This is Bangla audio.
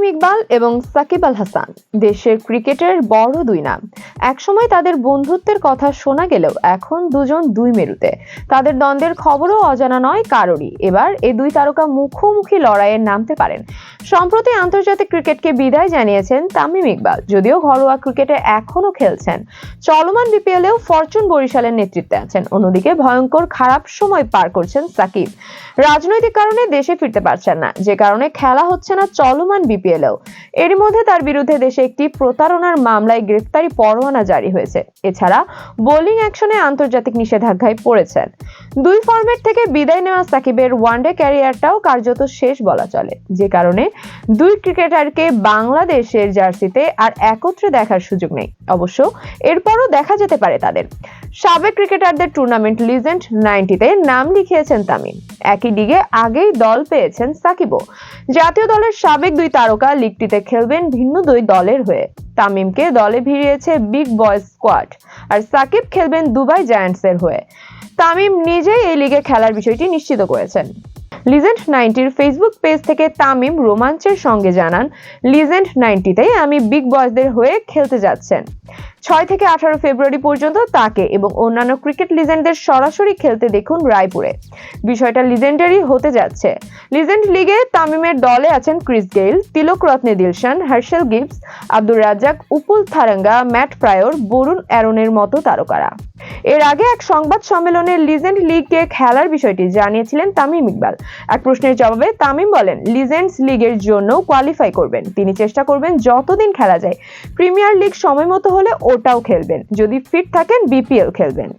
ইকবাল এবং সাকিব আল হাসান দেশের ক্রিকেটের বড় দুই নাম। একসময় তাদের বন্ধুত্বের কথা শোনা গেলেও এখন দুজন দুই মেরুতে। তাদের দ্বন্দ্বের খবরও অজানা নয় কারোরই। এবার এই দুই তারকা মুখোমুখি লড়াইয়ে নামতে পারেন। সম্প্রতি আন্তর্জাতিক ক্রিকেটকে বিদায় জানিয়েছেন তামিম ইকবাল। যদিও ঘরোয়া ক্রিকেটে এখনো খেলছেন, চলমান বিপিএলেও ফরচুন বরিশালের নেতৃত্বে আছেন। অন্যদিকে ভয়ঙ্কর খারাপ সময় পার করছেন সাকিব। রাজনৈতিক কারণে দেশে ফিরতে পারছেন না, যে কারণে খেলা হচ্ছে না চলমান বিপিএলেও। এরই মধ্যে তার বিরুদ্ধে দেশে একটি প্রতারণার মামলায় গ্রেফতারি পরোয়ানা জারি হয়েছে। এছাড়া বোলিং অ্যাকশনে আন্তর্জাতিক নিষেধাজ্ঞায় পড়েছেন। দুই ফরম্যাট থেকে বিদায় নেওয়া সাকিবের ওয়ানডে ক্যারিয়ারটাও কার্যত শেষ বলা চলে, যে কারণে দুই ক্রিকেটারকে বাংলাদেশের জার্সিতে আর একত্রে দেখার সুযোগ নেই। অবশ্য এরপরও দেখা যেতে পারে তাদের। সাবেক ক্রিকেটারদের টুর্নামেন্ট লিজেন্ড 90-তে নাম লিখিয়েছেন তামিম। একই লিগে আগেই দল পেয়েছেন সাকিবও। জাতীয় দলের সাবেক দুই তারকা লিগটিতে খেলবেন ভিন্ন দুই দলের হয়ে। তামিমকে দলে ভিড়িয়েছে বিগ বয় স্কোয়াড, আর সাকিব খেলবেন দুবাই জায়ান্টসের হয়ে। তামিম নিজেই এই লিগে খেলার বিষয়টি নিশ্চিত করেছেন। লিজেন্ড 90-র ফেসবুক পেজ থেকে তামিম রোমাঞ্চের সঙ্গে জানান, লিজেন্ড 90-তে আমি বিগ বয়সদের হয়ে খেলতে যাচ্ছেন। 6 থেকে 18 ফেব্রুয়ারি পর্যন্ত তাকে এবং অন্যান্য ক্রিকেট লিজেন্ডদের সরাসরি খেলতে দেখুন রায়পুরে। বিষয়টা লিজেন্ডারি হতে যাচ্ছে। লিজেন্ড লিগে তামিমের দলে আছেন Chris Gayle, Tillakaratne Dilshan, Herschelle Gibbs, Abdur Razzak, Upul Tharanga, Matt Prior, Varun অ্যারনের মতো তারকারা। এর আগে এক সংবাদ সম্মেলনে লিজেন্ড লিগে খেলার বিষয়টি জানিয়েছিলেন তামিম ইকবাল। এক প্রশ্নের জবাবে তামিম বলেন, লিজেন্ডস লিগের জন্য কোয়ালিফাই করবেন। তিনি চেষ্টা করবেন যতদিন খেলা যায়। প্রিমিয়ার লিগ সময় মতো হলে ওটাও খেলবেন। যদি ফিট থাকেন বিপিএল খেলবেন।